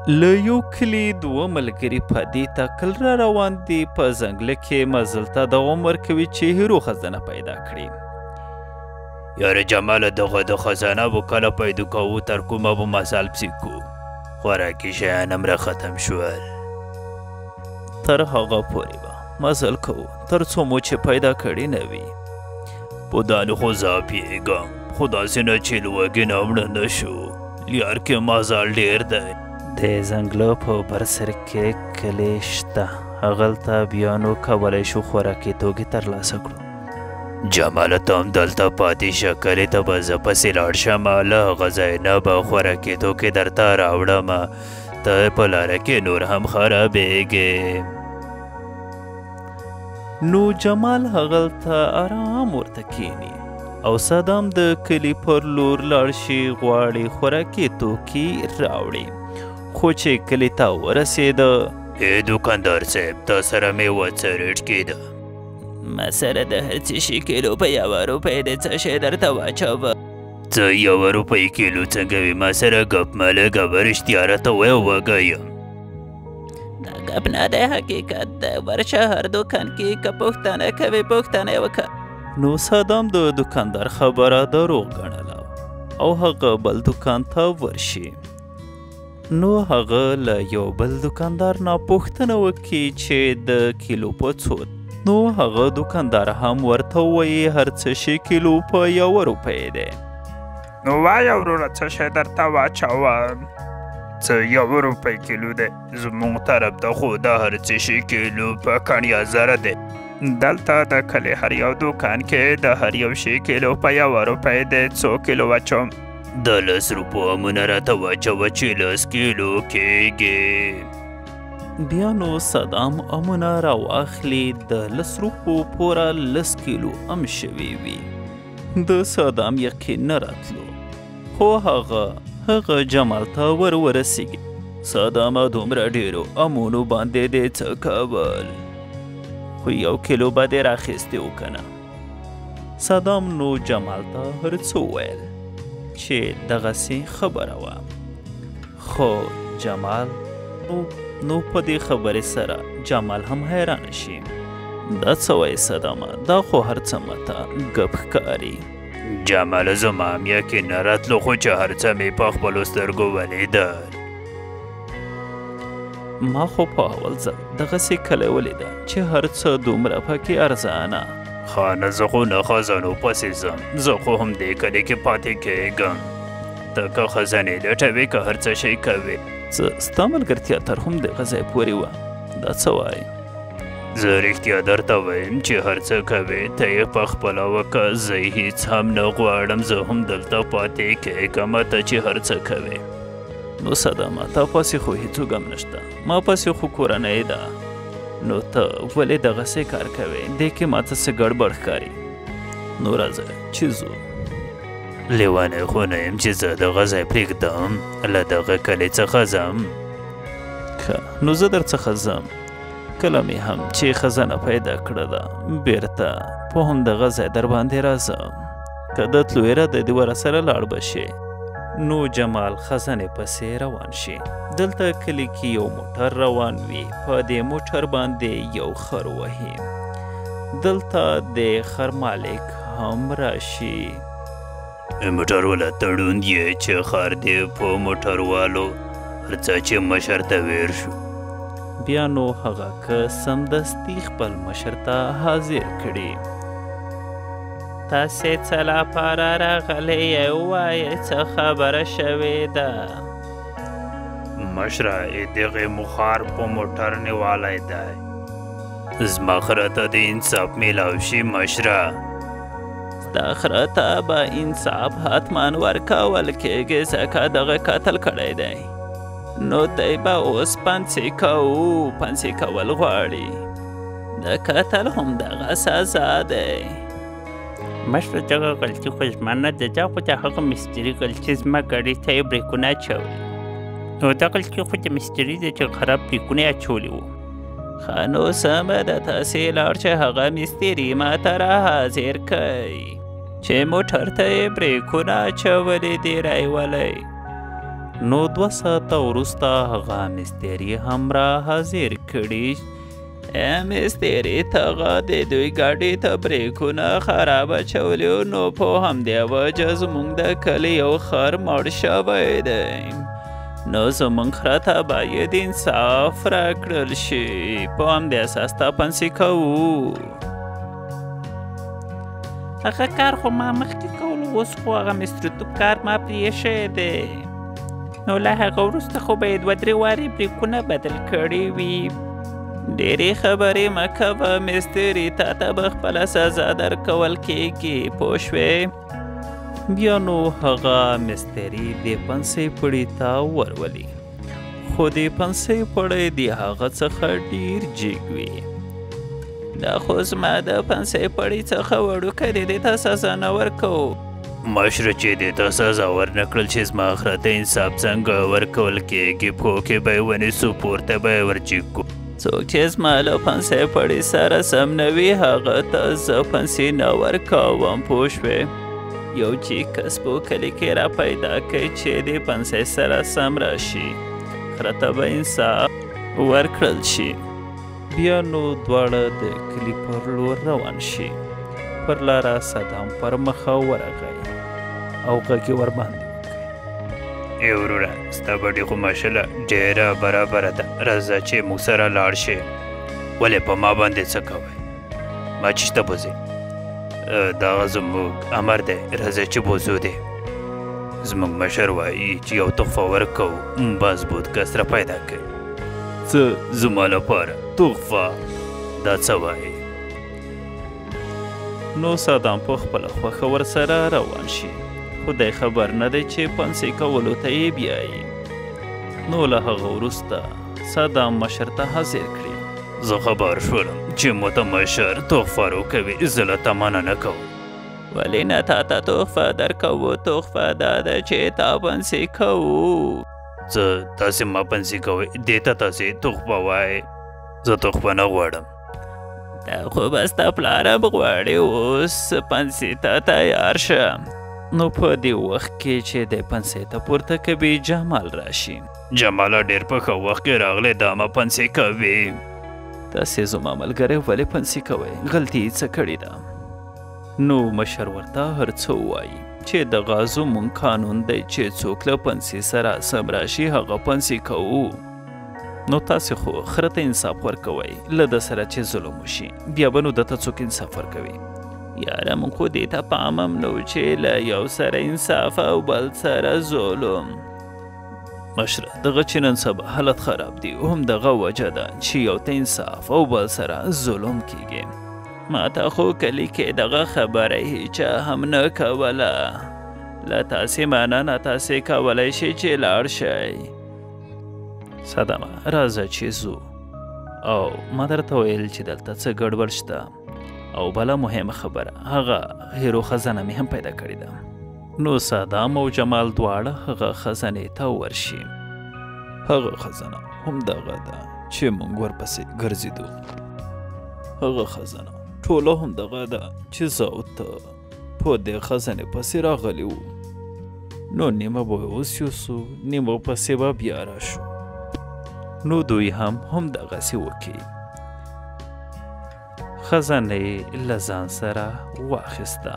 له یو کلي دوه ملګري په دې تکل را روان دي په ځنګله کې مزل ته دوام ورکوي چې هیرو خزانه پیدا کړي. یاره جماله دغه د خزانه به کله پیدا کوو تر کومه به مزل پسې کوو خوراکي شیان هم را ختم شول. تر هغه پورې به مزل کوو تر څو مو چې پیدا کړي نه وي. په دا نو خو زه پوهېږم خو داسې نه چې لوږې نه مړه نه شو. لیار کې مزل ډېر دی. د ځنګله په بر سر کې کلی شته هغلته بیا نو کولی شو خوراکي توکي ترلاسه کړو. جماله ته هم دلته پاتې شه کلي ته به زه پسې لاړ شم له هغه ځای نه به خوراکي توکي درته راوړم ته په لاره کې نور هم خرابېږې. نو جمال هغلته آرام ورته کښېني او صدام د کلي پر لور لاړ شي غواړي خوراکي توکي راوړي. خو چې کلي ته ورسېده ای دوکاندار صاحب تا سره میوه څه ریټ کېده؟ ما سره د هر څه شي کیلو په 1 روپۍ د څه شی درته واچوه. څه 1 روپۍ کیلو څنګه وي؟ ما سره ګپ مه لګوه رښتیا راته وایه وږی یم. دا ګپ نه دی حقیقت دی. ورشه هر دوکان کې که پوښتنه کوې پوښتنه یې وکړه. نو صدام د دوکاندار خبره دروغ ګڼله او هغه بل دوکان ته ورشي. نو هغه له یو بل دوکاندار نه پوښتنه وکړي چې د کیلو په څو. نو هغه دوکاندار هم ورته ووایي هر څه شي کیلو په 1 روپۍ دی. نو وایه وروره څه شی درته واچوم؟ څه 1 روپۍ کیلو دی؟ زموږ طرف ته خو د هر څه شي کیلو په 10,000 دی. دلته د کلي هر یو دوکان کې د هر یو شي کیلو په 1 روپۍ دی. څو کیلو واچوم؟ د 10 روپو امونه راته واچوه چې 10 کیلو کېږي. بیا نو صدام امونه راواخلي د 10 روپو پوره 10 کیلو ام شوي وي. د صدام یقین نه راتلو خو هغه جمال ته ورسیږي. صدامه دومره ډېرو امونو باندې دې څه کول؟ خو 1 کیلو به دې راخیستې و که نه؟ صدام نو جمال ته هر څه وویل چې دغسې خبره وه. خو جمال نو په دې خبرې سره جمال هم حیرانه شي. دا څه وایي صدامه؟ دا خو هر څه ماته ګپ ښکاري. جماله زما هم یقین نه راتلو خو چې هر څه مې په خپلو سترګو ولیدل. ما خو په اول ځل دغسې کلی ولیده چې هر څه دومره پکې ارزانه. خانه زه خو نه خزانو پسې ځم. زه خو هم دې کلي کې پاتې کېږم. ته که خزانې لټوې که هر څه شی کوې. ستا ملګرتیا تر هم دغه ځای پورې وه. دا څه وایې؟ زه رښتیا درته وایم چې هر څه کوې ته یې پخپله وکړه. زه هیڅ هم نه غواړم. زه هم دلته پاتې کېږم ته چې هر څه کوې. نو صدامه تا پسې خو هېڅوک هم نشته. ما پسې خو کورنۍ ده. نو ته ولې دغسې کار کوې؟ دې کې ماته څه ګډوډ ښکاري. نو راځه چې ځو. لیونی خو نه یم چې زه دغه ځای پرېږدم له دغه کلي څخه ځم. ښه نو زه درڅخه ځم. کله مې هم چې خزانه پیدا کړه ده بېرته په همدغه ځای در باندې راځم. که د تلو اراده دې ورسره لاړ به شې. نو جمال خزانې پسې روان شي. دلته کلي کې یو موټر روان وي. په دې موټر باندې یو خر وهي. دلته د خر مالک هم راشي. موټر والا تړون یې چې خر دې په موټروالو هر څه چې مشر ته ویر شو. بیا نو هغه که سمدستي خپل مشر ته حاضر کړي. تاسې څه لپاره راغلی یې؟ ووایئ څه خبره شوې ده؟ مشره دغې مخار په موټر نیولی دی. زما خره ته د انصاف میلاو شي مشره. ستا خره ته به انصاف حتما ورکول کېږي ځکه دغه قتل کړی دی. نو دی به اوس پنسې کول غواړي. د قتل همدغه سزا دی. مشره دغه غلطي خو زما نه ده. دا خو د هغه مستري غلطي زما ګاډۍ ته یې بریکونه اچولي. نو دا غلطي خو د مستري ده چې خراب بریکونه یې اچولي وو. ښه نو سمه ده تاسې لاړ چې هغه مستري ماته را حاضر کړئ چې موټر ته یې بریکونه اچولي دي رایولی. نو 2 ساعته وروسته هغه مستري هم را حاضر کړي. مستري ته د دوی ګاډي ته بریکونه خراب اچولي وو، نو په همدې وجه زموږ د کلي یو خر مړ شوی دی. نو زموږ خره ته باید انصاف راکړل شي، په همدې اساس ته پنسي کوو. هغه کار خو ما مخکې کولو، اوس خو هغه مستریتوب کار ما پرېښی دی. نو له هغه وروسته خو به یې 2-3 وارې بریکونه بدل کړي وي. ډېرې خبرې مه کوه مستري، تا ته به خپله سزا درکول کېږي، پوه شوې؟ بیا نو هغه مستري د پنسۍ پړي ته ورولي، خو د پنسۍ پړی د هغه څخه ډېر جګ وي. دا خو زما د پنسۍ پړي څخه وړوکی دی، دې ته سزا نه ورکوو. مشره چې دې ته سزا ورنه کړل چې زما خره ته انصاف څنګه ورکول کېږي، پښو کې به یې ونیسو، پورته به یې ورجګ کړو. څوک چې زما له پنسۍ پړي سره سم نه وي، هغه ته زه پنسۍ نه ورکوم، پوه شوې؟ یو چې کس په کلي کې را پیدا کړئ چې د پنسۍ سره سم راشي، خره ته به انصاف ورکړل شي. بیا نو دواړه د کلي پر لور روان شي. پر لاره صدام پر مخه ورغی او غږ یې ورباندې وکړ. ای وروره، ستا بډې خو ماشاءالله ډېره برابره ده، راځه چې موږ سره لاړ شې. ولې په ما باندې څه کوئ؟ ما چې ته بوځې، دغه زموږ امر دی، راځه چې بوځو دی. زموږ مشر وایي چې یو تحفه ورکوو، مضبوط کس را پیدا کړئ. څه زما لپاره تحفه؟ دا څه وایي؟ نو صدام په خپله خوښه ورسره روان شي، خو دی خبر نه دی چې پنسۍ کولو ته یې بیایي. نو له هغه وروسته صدام مشر ته حاضر کړي. زه خبر شولم چې موته مشر تحفه راکوي، زه له تا مننه نه کوم. ولې نه تا ته تحفه درکوو؟ تحفه دا ده چې تا پنسۍ کوو. څه تاسې ما پنسۍ کوئ؟ دې ته تاسې تحفه وایئ؟ زه تحفه نه غواړم. دا خو به ستا پلار هم غواړي، اوس پنسۍ ته تیار شه. نو په دې وخت کې چې د پنسۍ ته پورته کوي، جمال راشي. جماله ډېر په ښه وخت کې راغلی، دا ما پنسۍ کوي. تاسې زما ملګری ولې پنسۍ کوئ؟ غلطي یې څه کړې ده؟ نو مشر ورته هر څه ووایي چې دغه زموږ قانون دی چې څوک له پنسۍ سره سم راشي هغه پنسۍ کوو. نو تاسې خو خره ته انصاف ورکوئ، له ده سره چې ظلم وشي، بیا به نو ده ته څوک انصاف ورکوي؟ یاره موږ خو دې ته پام هم نه و چې له یو سره انصاف او بل سره ظلم. مشره، دغه چې نن سبا حالت خراب دی، هم دغه وجه ده چې یو ته انصاف او بل سره ظلم کیږي. ما ته خو کلي کې دغه خبره هیچا هم نه کوله. له تاسې مننه، تاسې کولی شئ چې لاړ شئ. صدامه، راځه چې ځو. او ما درته ویل چې دلته څه ګډوډ شته، او بله مهمه خبره، هغه هیرو خزانه مې هم پیدا کړې ده. نو صدام او جمال دواړه هغه خزانې ته ورشي. هغه خزانه همدغه ده چې موږ ورپسې ګرځېدو. هغه خزانه ټوله همدغه ده چې زه او ته په دې خزانې پسې راغلي وو. نو نیمه به اوس یوسو، نیمه پسې به بیا راشو. نو دوی هم همدغسې وکړي. خزانه یې له ځان سره واخیسته.